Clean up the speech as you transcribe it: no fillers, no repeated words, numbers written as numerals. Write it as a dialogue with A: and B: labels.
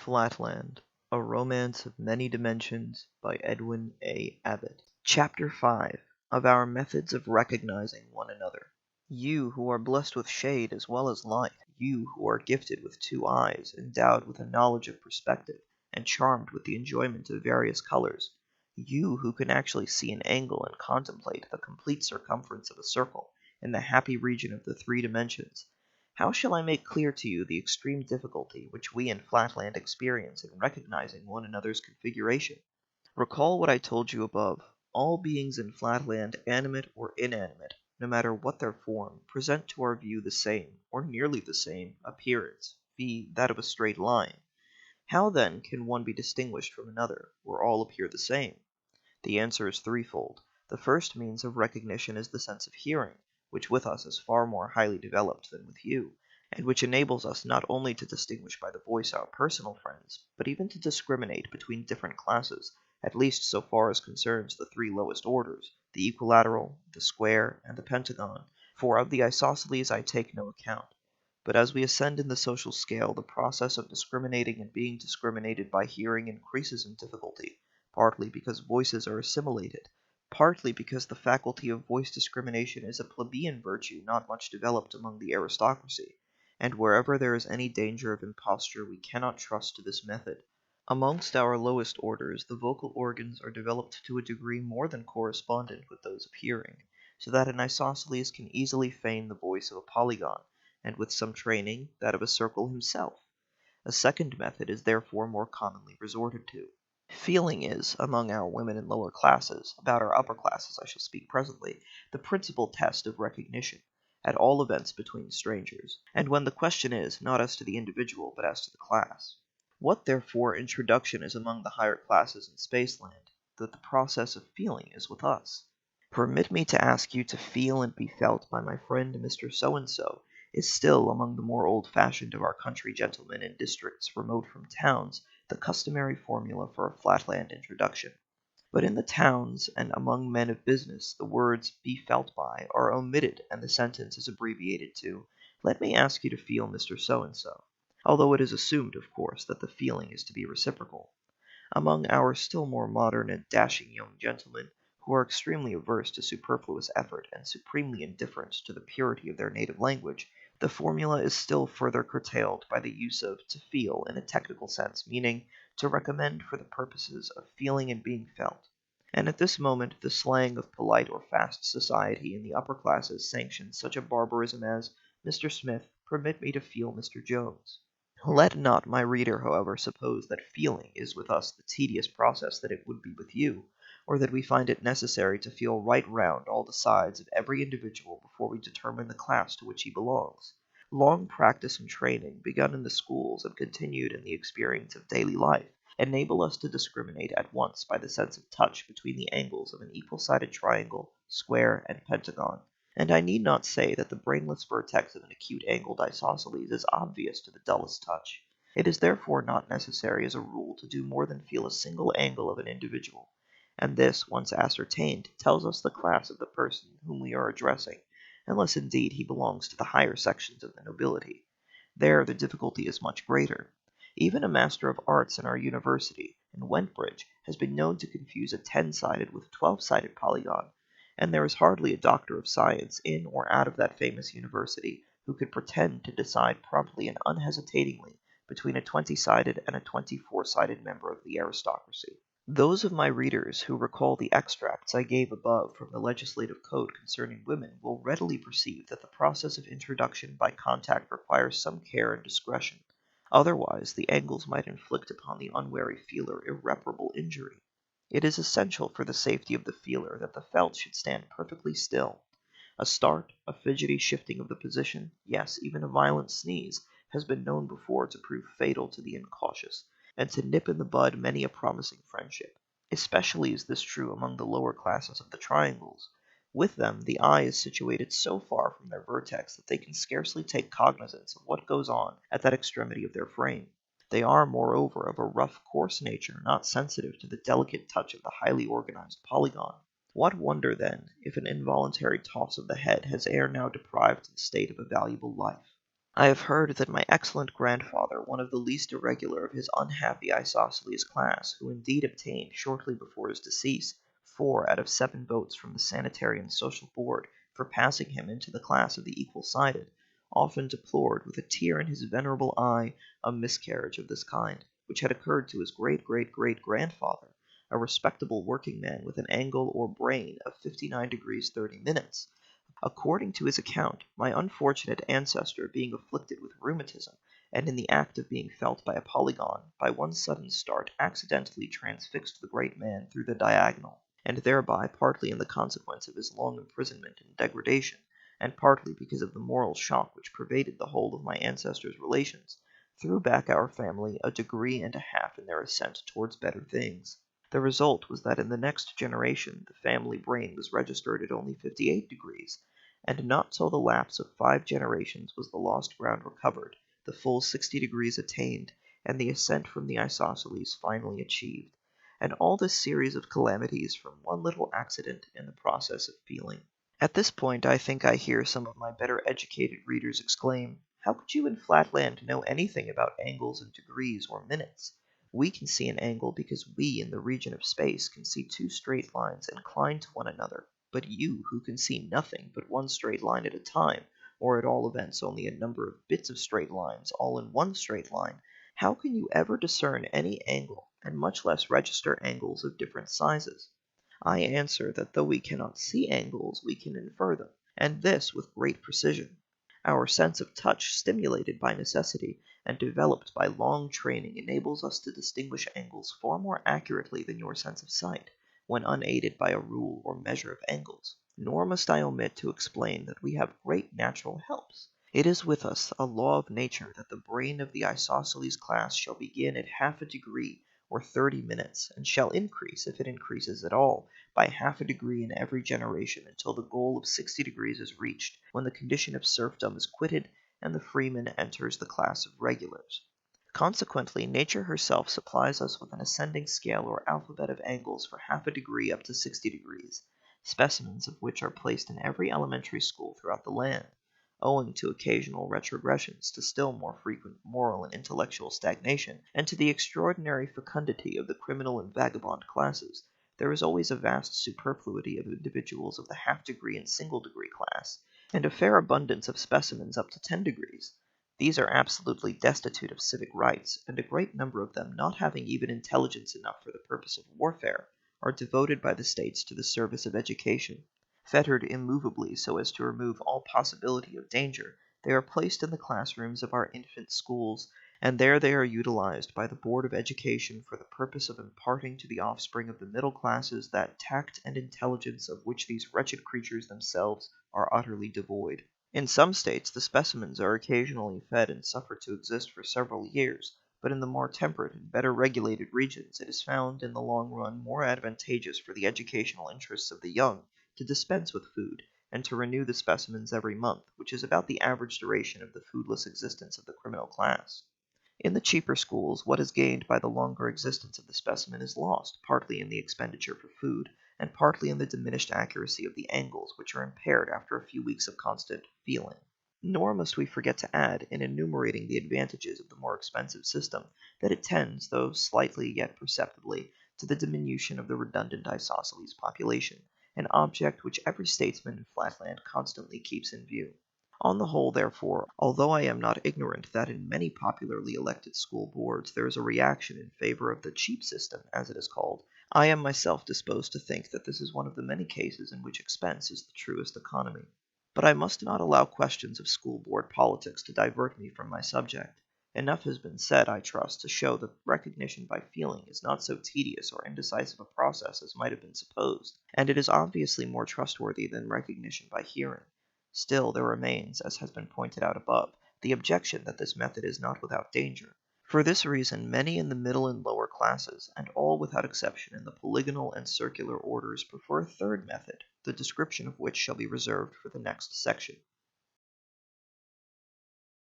A: Flatland, A Romance of Many Dimensions by Edwin A. Abbott. Chapter 5 of Our Methods of Recognizing One Another. You who are blessed with shade as well as light, you who are gifted with two eyes, endowed with a knowledge of perspective, and charmed with the enjoyment of various colors, you who can actually see an angle and contemplate the complete circumference of a circle in the happy region of the three dimensions, how shall I make clear to you the extreme difficulty which we in Flatland experience in recognizing one another's configuration? Recall what I told you above. All beings in Flatland, animate or inanimate, no matter what their form, present to our view the same, or nearly the same, appearance, viz., that of a straight line. How, then, can one be distinguished from another, where all appear the same? The answer is threefold. The first means of recognition is the sense of hearing, which with us is far more highly developed than with you, and which enables us not only to distinguish by the voice our personal friends, but even to discriminate between different classes, at least so far as concerns the three lowest orders, the equilateral, the square, and the pentagon, for of the isosceles I take no account. But as we ascend in the social scale, the process of discriminating and being discriminated by hearing increases in difficulty, partly because voices are assimilated, partly because the faculty of voice discrimination is a plebeian virtue not much developed among the aristocracy, and wherever there is any danger of imposture we cannot trust to this method. Amongst our lowest orders, the vocal organs are developed to a degree more than correspondent with those of hearing, so that an isosceles can easily feign the voice of a polygon, and with some training, that of a circle himself. A second method is therefore more commonly resorted to. Feeling is, among our women and lower classes, about our upper classes I shall speak presently, the principal test of recognition, at all events between strangers, and when the question is, not as to the individual, but as to the class. What therefore introduction is among the higher classes in Spaceland, that the process of feeling is with us. Permit me to ask you to feel and be felt by my friend Mr. So-and-so is still among the more old-fashioned of our country gentlemen in districts remote from towns, the customary formula for a Flatland introduction. But in the towns and among men of business, the words "be felt by" are omitted and the sentence is abbreviated to, "Let me ask you to feel Mr. So-and-so," although it is assumed, of course, that the feeling is to be reciprocal. Among our still more modern and dashing young gentlemen, who are extremely averse to superfluous effort and supremely indifferent to the purity of their native language, the formula is still further curtailed by the use of "to feel" in a technical sense, meaning to recommend for the purposes of feeling and being felt. And at this moment the slang of polite or fast society in the upper classes sanctions such a barbarism as, "Mr. Smith, permit me to feel Mr. Jones." Let not my reader, however, suppose that feeling is with us the tedious process that it would be with you, or that we find it necessary to feel right round all the sides of every individual before we determine the class to which he belongs. Long practice and training, begun in the schools and continued in the experience of daily life, enable us to discriminate at once by the sense of touch between the angles of an equal-sided triangle, square, and pentagon, and I need not say that the brainless vertex of an acute-angled isosceles is obvious to the dullest touch. It is therefore not necessary as a rule to do more than feel a single angle of an individual, and this, once ascertained, tells us the class of the person whom we are addressing, unless indeed he belongs to the higher sections of the nobility. There the difficulty is much greater. Even a master of arts in our university, in Wentbridge, has been known to confuse a 10-sided with 12-sided polygon, and there is hardly a doctor of science in or out of that famous university who could pretend to decide promptly and unhesitatingly between a 20-sided and a 24-sided member of the aristocracy. Those of my readers who recall the extracts I gave above from the legislative code concerning women will readily perceive that the process of introduction by contact requires some care and discretion. Otherwise, the angles might inflict upon the unwary feeler irreparable injury. It is essential for the safety of the feeler that the felt should stand perfectly still. A start, a fidgety shifting of the position, yes, even a violent sneeze, has been known before to prove fatal to the incautious, and to nip in the bud many a promising friendship. Especially is this true among the lower classes of the triangles. With them the eye is situated so far from their vertex that they can scarcely take cognizance of what goes on at that extremity of their frame. They are, moreover, of a rough, coarse nature, not sensitive to the delicate touch of the highly organized polygon. What wonder, then, if an involuntary toss of the head has ere now deprived the state of a valuable life? I have heard that my excellent grandfather, one of the least irregular of his unhappy isosceles class, who indeed obtained, shortly before his decease, 4 out of 7 votes from the Sanitary and Social Board for passing him into the class of the equal-sided, often deplored with a tear in his venerable eye a miscarriage of this kind, which had occurred to his great-great-great-grandfather, a respectable working-man with an angle or brain of 59 degrees 30 minutes. According to his account, my unfortunate ancestor being afflicted with rheumatism, and in the act of being felt by a polygon, by one sudden start accidentally transfixed the great man through the diagonal, and thereby, partly in the consequence of his long imprisonment and degradation, and partly because of the moral shock which pervaded the whole of my ancestor's relations, threw back our family a degree and a half in their ascent towards better things. The result was that in the next generation the family brain was registered at only 58 degrees, and not till the lapse of 5 generations was the lost ground recovered, the full 60 degrees attained, and the ascent from the isosceles finally achieved. And all this series of calamities from one little accident in the process of feeling. At this point I think I hear some of my better educated readers exclaim, "How could you in Flatland know anything about angles and degrees or minutes? We can see an angle because we in the region of space can see 2 straight lines inclined to one another, but you who can see nothing but one straight line at a time, or at all events only a number of bits of straight lines all in one straight line, how can you ever discern any angle, and much less register angles of different sizes?" I answer that though we cannot see angles, we can infer them, and this with great precision. Our sense of touch, stimulated by necessity, and developed by long training, enables us to distinguish angles far more accurately than your sense of sight, when unaided by a rule or measure of angles. Nor must I omit to explain that we have great natural helps. It is with us a law of nature that the brain of the isosceles class shall begin at half a degree, or 30 minutes, and shall increase, if it increases at all, by half a degree in every generation until the goal of 60 degrees is reached, when the condition of serfdom is quitted, and the freeman enters the class of regulars. Consequently, nature herself supplies us with an ascending scale or alphabet of angles for half a degree up to 60 degrees, specimens of which are placed in every elementary school throughout the land. Owing to occasional retrogressions, to still more frequent moral and intellectual stagnation, and to the extraordinary fecundity of the criminal and vagabond classes, there is always a vast superfluity of individuals of the half-degree and single-degree class, and a fair abundance of specimens up to 10 degrees. These are absolutely destitute of civic rights, and a great number of them, not having even intelligence enough for the purpose of warfare, are devoted by the states to the service of education. Fettered immovably so as to remove all possibility of danger, they are placed in the classrooms of our infant schools, and there they are utilized by the Board of Education for the purpose of imparting to the offspring of the middle classes that tact and intelligence of which these wretched creatures themselves are utterly devoid. In some states the specimens are occasionally fed and suffered to exist for several years, but in the more temperate and better regulated regions it is found in the long run more advantageous for the educational interests of the young to dispense with food, and to renew the specimens every month, which is about the average duration of the foodless existence of the criminal class. In the cheaper schools, what is gained by the longer existence of the specimen is lost, partly in the expenditure for food, and partly in the diminished accuracy of the angles, which are impaired after a few weeks of constant feeling. Nor must we forget to add, in enumerating the advantages of the more expensive system, that it tends, though slightly yet perceptibly, to the diminution of the redundant isosceles population, an object which every statesman in Flatland constantly keeps in view. On the whole, therefore, although I am not ignorant that in many popularly elected school boards there is a reaction in favor of the cheap system, as it is called, I am myself disposed to think that this is one of the many cases in which expense is the truest economy. But I must not allow questions of school board politics to divert me from my subject. Enough has been said, I trust, to show that recognition by feeling is not so tedious or indecisive a process as might have been supposed, and it is obviously more trustworthy than recognition by hearing. Still there remains, as has been pointed out above, the objection that this method is not without danger. For this reason many in the middle and lower classes, and all without exception in the polygonal and circular orders, prefer a third method, the description of which shall be reserved for the next section.